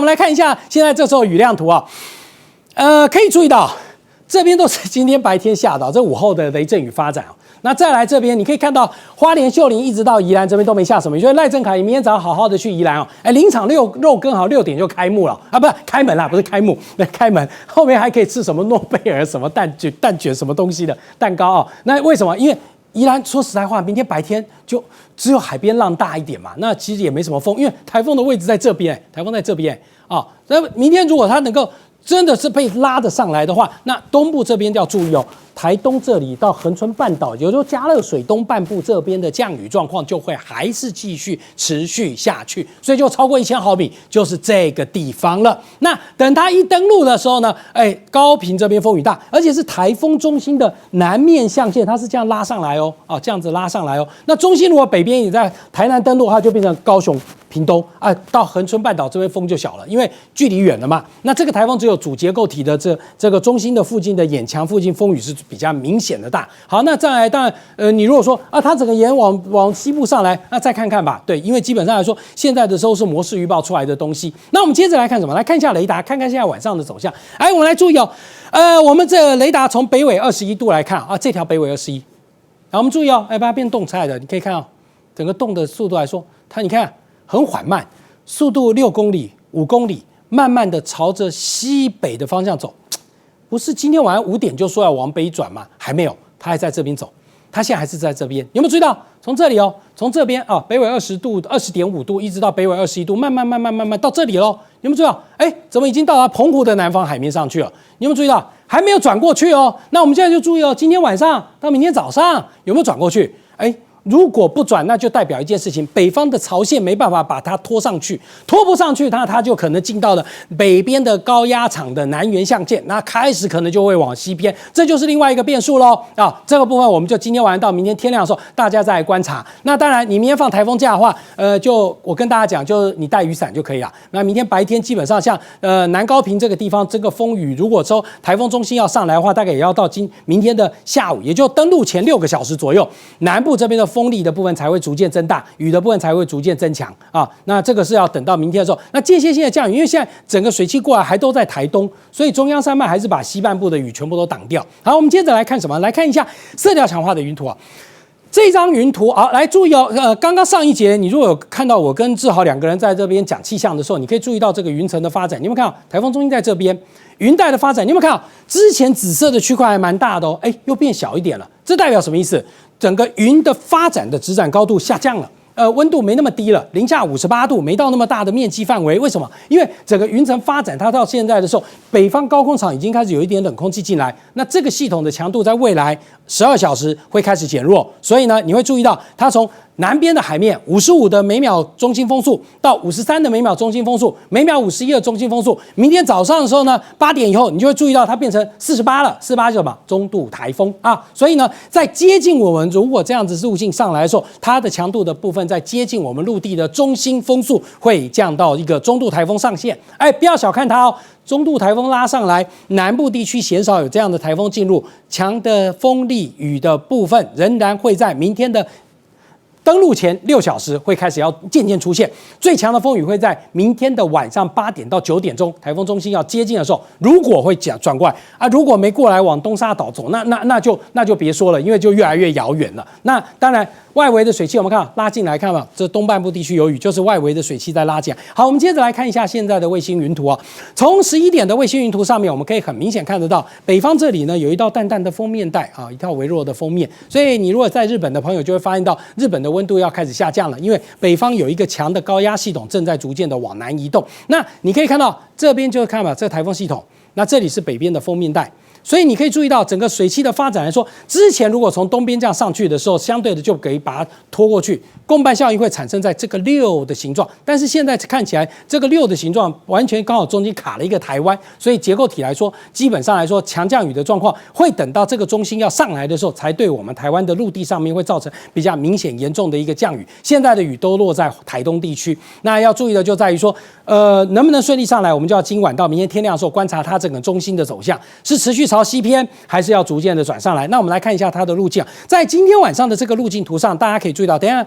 们来看一下现在这时候雨量图啊，可以注意到这边都是今天白天下的，这午后的雷阵雨发展。那再来这边，你可以看到花莲、秀林一直到宜兰这边都没下什么雨，所以赖正凯明天早上好好的去宜兰哦，临场肉羹好6点就开幕了啊，不是开门啦，不是开幕，开门后面还可以吃什么诺贝尔什么蛋卷什么东西的蛋糕哦。那为什么？因为宜兰说实在话，明天白天就只有海边浪大一点嘛，那其实也没什么风，因为台风的位置在这边，台风在这边啊。那明天如果它能够真的是被拉得上来的话，那东部这边要注意哦。台东这里到恒春半岛，也就是说嘉乐水东半部这边的降雨状况就会还是继续持续下去，所以就超过1000毫米，就是这个地方了。那等它一登陆的时候呢，高屏这边风雨大，而且是台风中心的南面象限，它是这样拉上来哦，这样子拉上来哦。那中心如果北边也在台南登陆，它就变成高雄、屏东到恒春半岛这边风就小了，因为距离远了嘛。那这个台风只有主结构体的这个中心的附近的眼墙附近风雨是比较明显的大。好，那再来，当然，你如果说它整个沿往西部上来，那再看看吧。对，因为基本上来说，现在的时候是模式预报出来的东西。那我们接着来看什么？来看一下雷达，看看现在晚上的走向。我们来注意哦，我们这雷达从北纬21度来看啊，这条北纬21，好，我们注意哦，把它变动态的，你可以看到整个动的速度来说，它你看很缓慢，速度6公里、5公里，慢慢的朝着西北的方向走。不是今天晚上5点就说要往北转吗？还没有，它还在这边走，它现在还是在这边。有没有注意到？从这里哦，从这边北纬20度、20.5度，一直到北纬21度，慢慢到这里喽。有没有注意到？怎么已经到达澎湖的南方海面上去了？你有没有注意到？还没有转过去哦。那我们现在就注意哦，今天晚上到明天早上有没有转过去？如果不转，那就代表一件事情，北方的潮线没办法把它拖上去，拖不上去，它就可能进到了北边的高压场的南缘象限，那开始可能就会往西偏，这就是另外一个变数喽。这个部分我们就今天晚上到明天天亮的时候，大家再来观察。那当然，你明天放台风假的话，就我跟大家讲，就是你带雨伞就可以了。那明天白天基本上像南高屏这个地方，这个风雨如果说台风中心要上来的话，大概也要到明天的下午，也就登陆前6个小时左右，南部这边的风力的部分才会逐渐增大，雨的部分才会逐渐增强啊。那这个是要等到明天的时候，那间歇性的降雨，因为现在整个水汽过来还都在台东，所以中央山脉还是把西半部的雨全部都挡掉。好，我们接着来看什么？来看一下色调强化的云图啊。这张云图好，来注意哦。刚刚上一节你如果有看到我跟志豪2个人在这边讲气象的时候，你可以注意到这个云层的发展。你有没有看到台风中心在这边，云带的发展？你有没有看到之前紫色的区块还蛮大的哦，又变小一点了。这代表什么意思？整个云的发展的直展高度下降了。温度没那么低了，零下58度，没到那么大的面积范围。为什么？因为整个云层发展，它到现在的时候，北方高空场已经开始有一点冷空气进来，那这个系统的强度在未来12小时会开始减弱，所以呢，你会注意到它从南边的海面55的每秒中心风速到53的每秒中心风速，每秒51的中心风速。明天早上的时候呢，8点以后，你就会注意到它变成48了，48是什么？中度台风啊。所以呢，在接近我们如果这样子路径上来的时候，它的强度的部分在接近我们陆地的中心风速会降到一个中度台风上限。不要小看它哦。中度台风拉上来，南部地区鲜少有这样的台风进入，强的风力雨的部分仍然会在明天的登陆前6小时会开始要渐渐出现，最强的风雨会在明天的晚上8点到9点钟，台风中心要接近的时候，如果会转过来啊，如果没过来往东沙岛走，那就别说了，因为就越来越遥远了。那当然，外围的水汽我们看拉进来，看到这东半部地区有雨，就是外围的水汽在拉进来。好，我们接着来看一下现在的卫星云图啊。从11点的卫星云图上面，我们可以很明显看得到，北方这里呢有一道淡淡的锋面带啊，一道微弱的锋面。所以你如果在日本的朋友就会发现到，日本的温度要开始下降了，因为北方有一个强的高压系统正在逐渐的往南移动。那你可以看到这边就看吧，这个台风系统，那这里是北边的锋面带。所以你可以注意到整个水汽的发展来说，之前如果从东边这样上去的时候，相对的就可以把它拖过去，共伴效应会产生在这个6的形状。但是现在看起来，这个6的形状完全刚好中间卡了一个台湾，所以结构体来说，基本上来说，强降雨的状况会等到这个中心要上来的时候，才对我们台湾的陆地上面会造成比较明显严重的一个降雨。现在的雨都落在台东地区，那要注意的就在于说，能不能顺利上来，我们就要今晚到明天天亮的时候观察它整个中心的走向，是持续朝西偏，还是要逐渐的转上来？那我们来看一下它的路径，在今天晚上的这个路径图上，大家可以注意到，等一下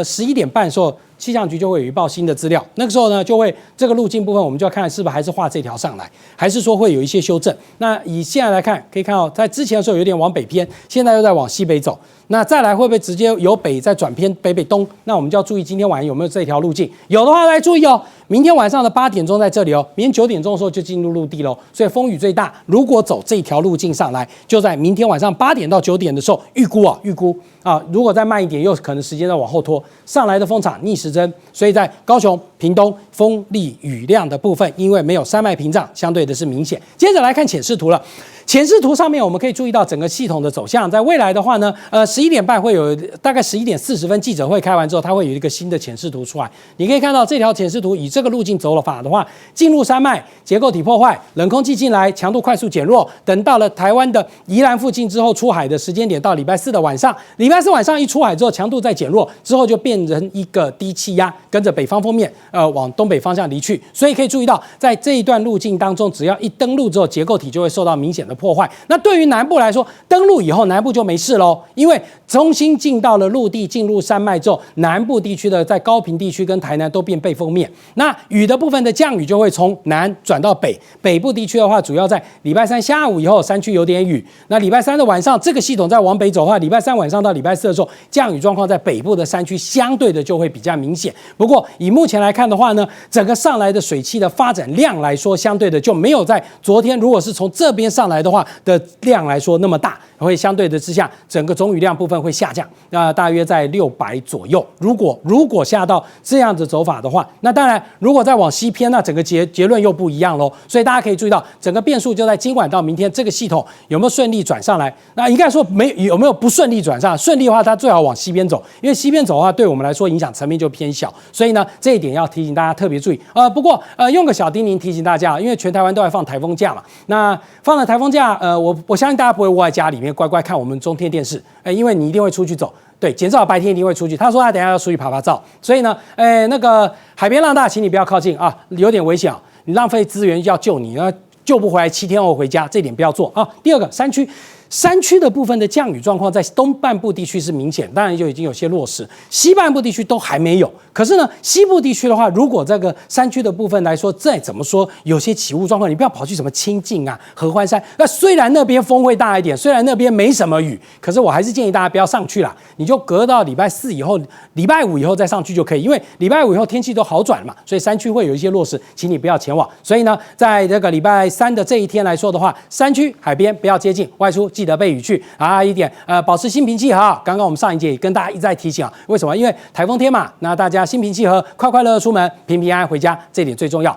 11点半的时候，气象局就会有一报新的资料，那个时候呢，就会这个路径部分，我们就要看是不是还是画这条上来，还是说会有一些修正。那以现在来看，可以看到在之前的时候有点往北偏，现在又在往西北走。那再来会不会直接由北再转偏北北东？那我们就要注意今天晚上有没有这条路径，有的话来注意哦。明天晚上的8点钟在这里哦，明天9点钟的时候就进入陆地喽，所以风雨最大。如果走这条路径上来，就在明天晚上8点到9点的时候，预估啊，如果再慢一点，又可能时间再往后拖。上来的风场逆时针，所以在高雄、屏东风力雨量的部分，因为没有山脉屏障，相对的是明显。接着来看浅视图了。浅视图上面我们可以注意到整个系统的走向，在未来的话呢，11点半会有大概11点40分记者会开完之后，它会有一个新的浅视图出来。你可以看到这条浅视图以这个路径走了法的话，进入山脉，结构体破坏，冷空气进来，强度快速减弱。等到了台湾的宜兰附近之后出海的时间点，到礼拜4的晚上，礼拜4晚上一出海之后，强度再减弱，之后就变成一个低气压，跟着北方锋面往东北方向离去。所以可以注意到，在这一段路径当中，只要一登陆之后，结构体就会受到明显的破坏。那对于南部来说，登陆以后南部就没事喽，因为重新进到了陆地，进入山脉之后，南部地区的在高屏地区跟台南都变背风面。那雨的部分的降雨就会从南转到北，北部地区的话，主要在礼拜3下午以后，山区有点雨。那礼拜3的晚上，这个系统再往北走的话，礼拜3晚上到礼拜4的时候，降雨状况在北部的山区相对的就会比较明显。不过以目前来看的话呢，整个上来的水汽的发展量来说，相对的就没有在昨天如果是从这边上来的话的量来说那么大，会相对的之下，整个总雨量部分会下降，大约在600左右。如果下到这样子走法的话，那当然如果再往西偏，那整个结论又不一样喽。所以大家可以注意到，整个变数就在今晚到明天这个系统有没有顺利转上来。那应该说有没有不顺利转上？顺利的话，它最好往西边走，因为西边走的话，对我们来说影响层面就偏小。所以呢，这一点要提醒大家特别注意。不过用个小叮咛提醒大家，因为全台湾都在放台风假嘛，那放了台风假，我相信大家不会窝在家里面乖乖看我们中天电视，因为你一定会出去走。对，简少白天一定会出去。他说他等一下要出去拍拍照，所以呢，那个海边浪大，请你不要靠近啊，有点危险啊，你浪费资源要救你，救不回来7天后回家，这点不要做啊。第二个，山区的部分的降雨状况在东半部地区是明显，当然就已经有些落实，西半部地区都还没有。可是呢，西部地区的话，如果这个山区的部分来说，再怎么说有些起雾状况，你不要跑去什么清境啊、合欢山。那虽然那边风会大一点，虽然那边没什么雨，可是我还是建议大家不要上去啦，你就隔到礼拜4以后、礼拜5以后再上去就可以，因为礼拜5以后天气都好转了嘛，所以山区会有一些落实，请你不要前往。所以呢，在这个礼拜3的这一天来说的话，山区海边不要接近，外出记得备雨具啊，一点保持心平气和。刚刚我们上一节也跟大家一再提醒啊，为什么？因为台风天嘛，那大家心平气和，快快乐乐出门，平平安安回家，这点最重要。